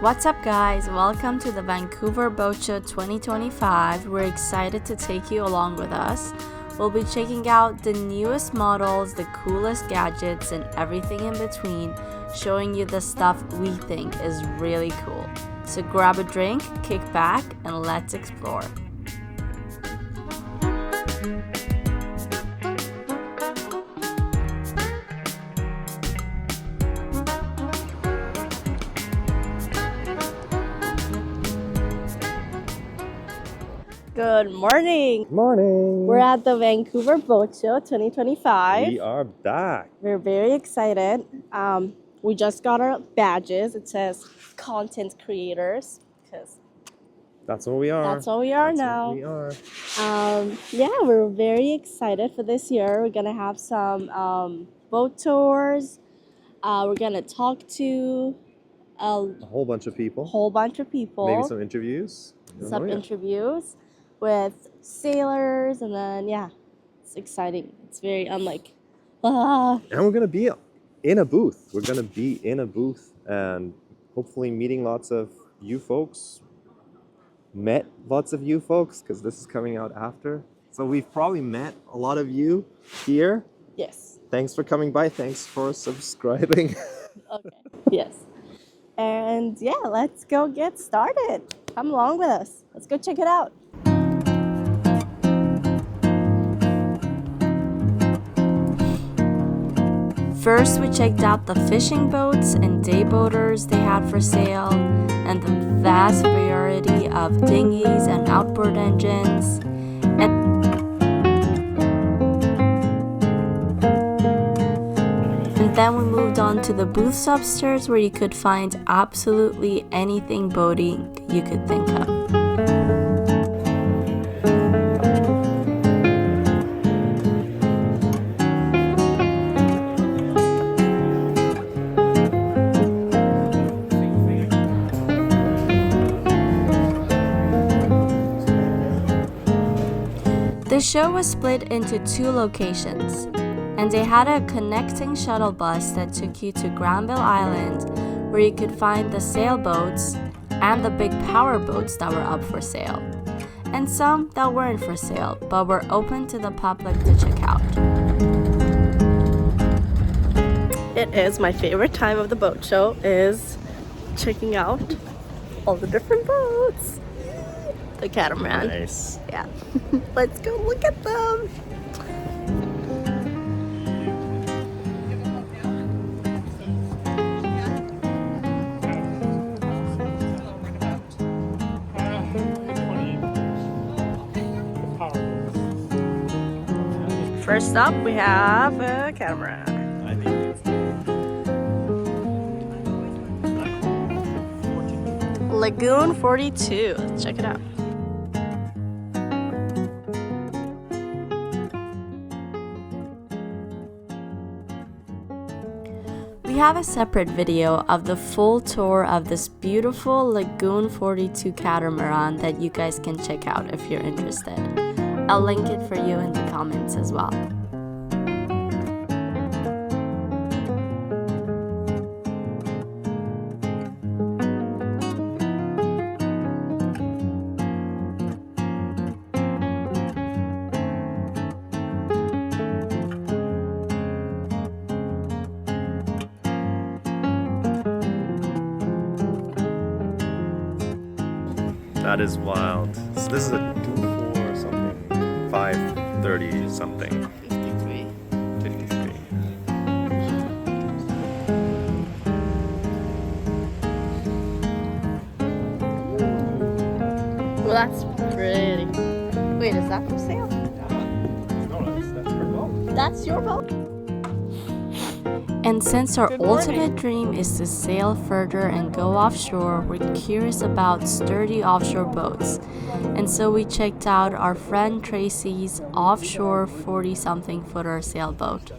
What's up guys, welcome to the Vancouver Boat Show 2025. We're excited to take you along with us. We'll be checking out the newest models, the coolest gadgets, and everything in between, showing you the stuff we think is really cool. So grab a drink, kick back, and let's explore. Good morning. Morning. We're at the Vancouver Boat Show 2025. We are back. We're very excited. We just got our badges. It says content creators because That's what we are. that's what we are now. What we are. Yeah, we're very excited for this year. We're gonna have some boat tours. We're gonna talk to A whole bunch of people. people. Maybe some interviews. You don't Some know yet. interviews with sailors, and then it's exciting. It's very unlike. And we're gonna be in a booth. We're gonna be in a booth and hopefully meeting lots of you folks. Met lots of you folks because this is coming out after. So we've probably met a lot of you here. Yes. Thanks for coming by. Thanks for subscribing. Okay. Yes. And yeah, let's go get started. Come along with us. Let's go check it out. First, we checked out the fishing boats and day boaters they had for sale, and the vast variety of dinghies and outboard engines. And then we moved on to the booths upstairs where you could find absolutely anything boating you could think of. The show was split into two locations, and they had a connecting shuttle bus that took you to Granville Island, where you could find the sailboats and the big power boats that were up for sale, and some that weren't for sale but were open to the public to check out. It is my favorite time of the boat show, is checking out all the different boats. The catamaran. Nice. Yeah. Let's go look at them. First up, we have a catamaran. Lagoon 42. Let's check it out. We have a separate video of the full tour of this beautiful Lagoon 42 catamaran that you guys can check out if you're interested. I'll link it for you in the comments as well. That is wild. So this is a 2.4 something, 5.30 something. 53. 53. Well, that's pretty. Wait, is that for sale? No, that's her boat. That's your boat? And since our ultimate dream is to sail further and go offshore, we're curious about sturdy offshore boats. And so we checked out our friend Tracy's offshore 40-something footer sailboat.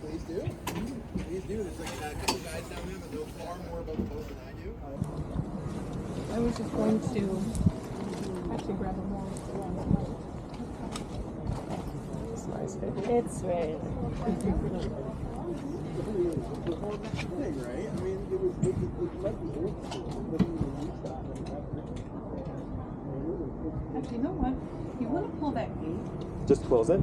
Please do. There's like a couple guys down there that know far more about the boat than I do. I was just going to actually grab a more. It's very Thing, right? I mean, it might be old school, but Actually, you know what? You want to pull that gate? Just close it.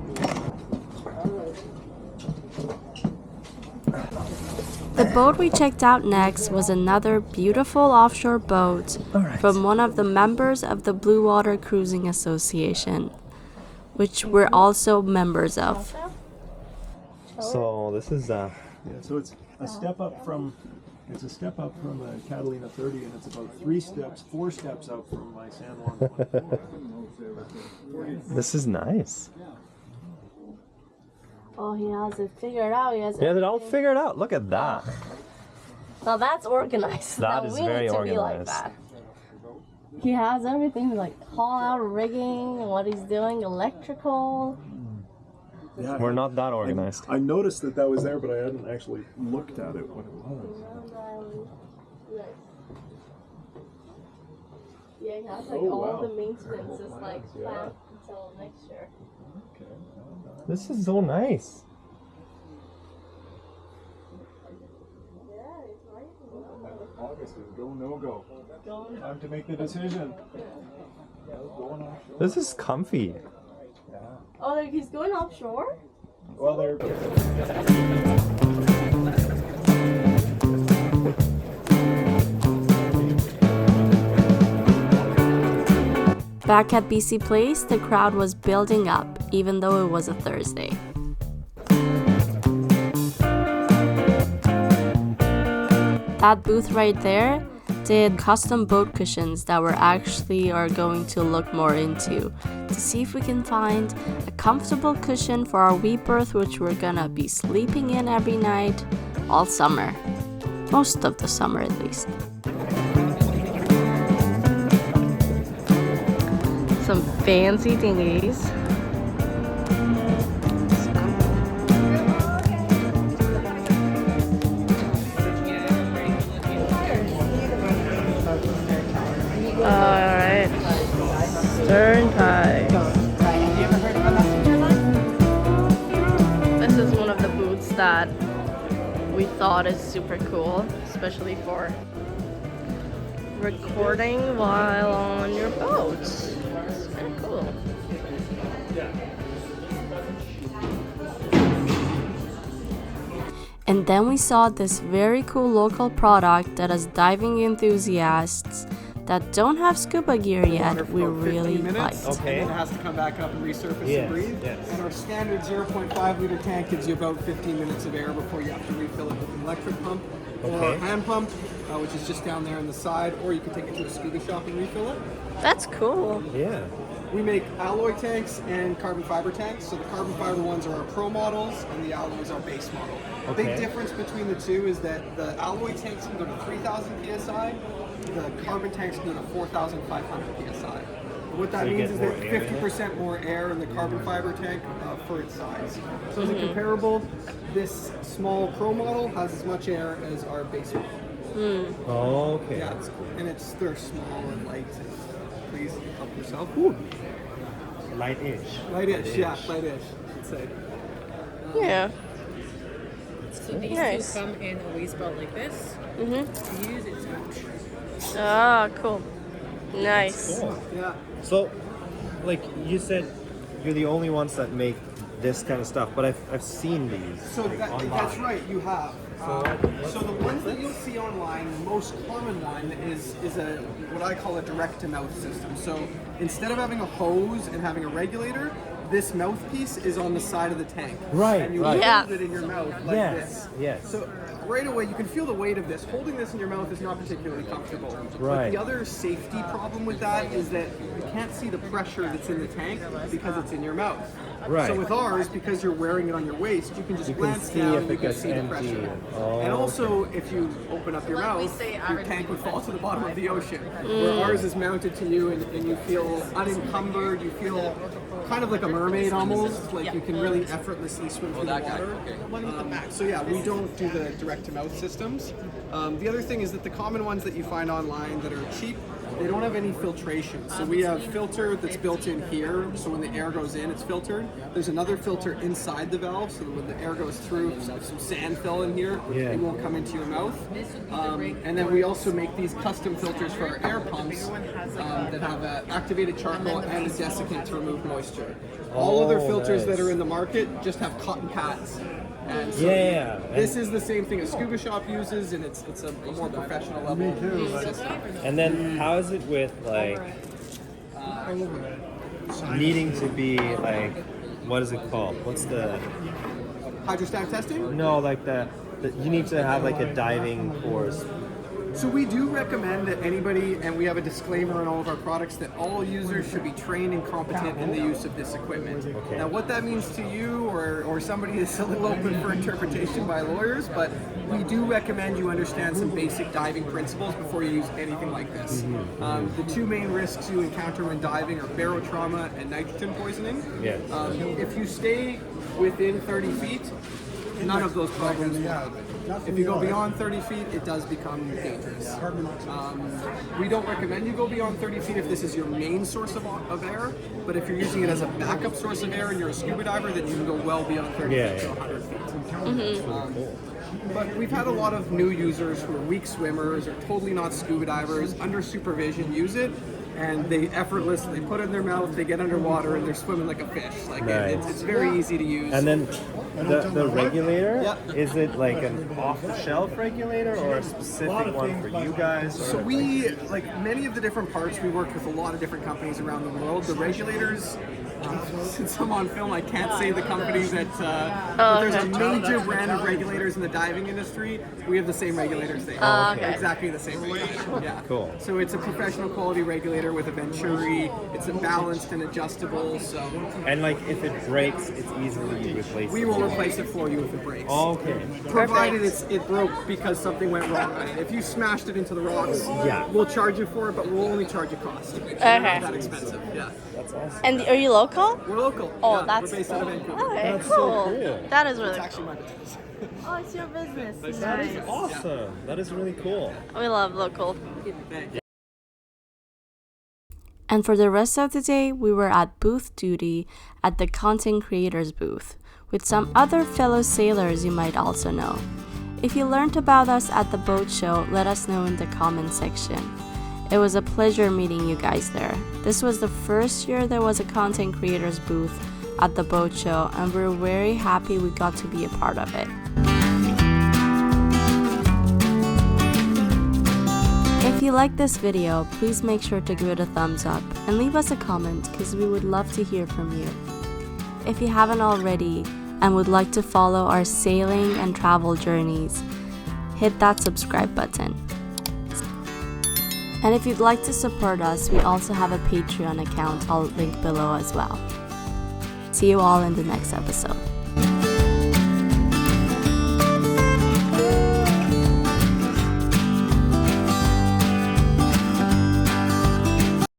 The boat we checked out next was another beautiful offshore boat from one of the members of the Blue Water Cruising Association, which we're also members of. So this is Yeah, so it's a step up from a Catalina 30, and it's about 4 steps up from my San Juan 24. this is nice. Oh, he has it figured out. He has Yeah, it all figured out. Look at that. Now that's organized. That Now is we very need to be like organized. that. He has everything like haul out rigging, what he's doing, electrical. Yeah, We're not that organized. I noticed that was there, but I hadn't actually looked at it what it was. Yeah, he has like Oh, all wow. the maintenance is like planned until next year. This is so nice. Yeah, it's right. August is go, no go. Time to make the decision. Going offshore. This is comfy. Oh, like he's going offshore? Well, they're. Back at BC Place, the crowd was building up, even though it was a Thursday. That booth right there did custom boat cushions that we're actually are going to look more into to see if we can find a comfortable cushion for our wee berth, which we're gonna be sleeping in every night all summer. Most of the summer at least. Some fancy dinghies. Alright. Stern tie. This is one of the booths that we thought is super cool, especially for recording while on your boat. It's kind of cool. And then we saw this very cool local product that is diving enthusiasts that don't have scuba gear yet. We really liked. Okay. And then it has to come back up and resurface Yes, and breathe. yes. And our standard 0.5 liter tank gives you about 15 minutes of air before you have to refill it with an electric pump or Okay. a hand pump, which is just down there on the side, or you can take it to a scuba shop and refill it. That's cool. Yeah. We make alloy tanks and carbon fiber tanks. So the carbon fiber ones are our pro models and the alloys are base model. The Okay. big difference between the two is that the alloy tanks can go to 3,000 psi, the carbon tanks can go to 4,500 psi. What that So you means get is more that air in it? 50% more air in the carbon fiber tank for its size. So as Mm-hmm. a comparable, this small pro model has as much air as our base model. Okay. Yeah, and they're small and light. Please help yourself. Ooh. Light-ish. Light-ish, yeah, light-ish, I'd say. Yeah. So these Nice. two come in a waste belt like this. Mm-hmm. Use it to Ah, cool. Nice. Cool. Yeah. So, like you said, you're the only ones that make this kind of stuff, but I've seen these. So like, that's online. right, you have. So the ones that you'll see online, the most common one is a what I call a direct-to-mouth system. So instead of having a hose and having a regulator, this mouthpiece is on the side of the tank. Right, And you right. hold Yeah. it in your mouth like Yes, this. yes. So right away you can feel the weight of this. Holding this in your mouth is not particularly comfortable. Right. But the other safety problem with that is that you can't see the pressure that's in the tank because it's in your mouth. Right. So with ours, because you're wearing it on your waist, you can just You can glance see down if and you it can gets see the empty. pressure. Oh, And also, if you open up your Like we mouth, say, your average tank would people. fall to the bottom of the ocean. Where ours is mounted to you and you feel unencumbered, you feel kind of like a mermaid almost, like you can really effortlessly swim through the water. So yeah, we don't do the direct-to-mouth systems. The other thing is that the common ones that you find online that are cheap They don't have any filtration. So we have filter that's built in here, so when the air goes in, it's filtered. There's another filter inside the valve, so that when the air goes through, some sand fill in here, it won't come into your mouth. And then we also make these custom filters for our air pumps that have activated charcoal and a desiccant to remove moisture. All other filters that are in the market just have cotton pads. And so this is the same thing a scuba shop uses, and it's a more professional level system. And then how is it with like needing to be like, what is it called? What's the Hydrostatic testing? no like the you need to have like a diving course. So we do recommend that anybody, and we have a disclaimer on all of our products, that all users should be trained and competent in the use of this equipment. Okay. Now what that means to you or somebody is a little open for interpretation by lawyers, but we do recommend you understand some basic diving principles before you use anything like this. The two main risks you encounter when diving are barotrauma and nitrogen poisoning. Yes. If you stay within 30 feet, none of those problems will happen. If you go beyond 30 feet, it does become dangerous. We don't recommend you go beyond 30 feet if this is your main source of air, but if you're using it as a backup source of air and you're a scuba diver, then you can go well beyond 30 feet to 100 feet. But we've had a lot of new users who are weak swimmers or totally not scuba divers, under supervision, use it, and they effortlessly put it in their mouth, they get underwater, and they're swimming like a fish. Like it's very easy to use. And then the regulator, is it like an off-the-shelf regulator or a specific one for you guys? Or So we, like many of the different parts, we work with a lot of different companies around the world. The regulators, since I'm on film, I can't say the companies that, but there's a major brand of regulators in the diving industry. We have the same regulators they have. Exactly the same regulation. Yeah. Cool. So it's a professional quality regulator with a venturi. It's a balanced and adjustable. So And like if it breaks, it's easily replaced. we will replace it for you if it breaks. Okay. Provided it broke because something went wrong on it. If you smashed it into the rocks, we'll charge you for it, but we'll only charge you cost. It's not that expensive. Yeah. That's awesome. And are you local? We're local. Oh, yeah, that's we're based out of Vancouver. Okay, That's cool. so cool. That is really It's cool. actually my business. Oh, it's your business. That is Nice. awesome. That is really cool. We love local. Thank you. And for the rest of the day, we were at booth duty at the content creators booth with some other fellow sailors you might also know. If you learned about us at the boat show, let us know in the comment section. It was a pleasure meeting you guys there. This was the first year there was a content creators booth at the boat show, and we're very happy we got to be a part of it. If you like this video, please make sure to give it a thumbs up and leave us a comment because we would love to hear from you. If you haven't already and would like to follow our sailing and travel journeys, hit that subscribe button. And if you'd like to support us, we also have a Patreon account I'll link below as well. See you all in the next episode.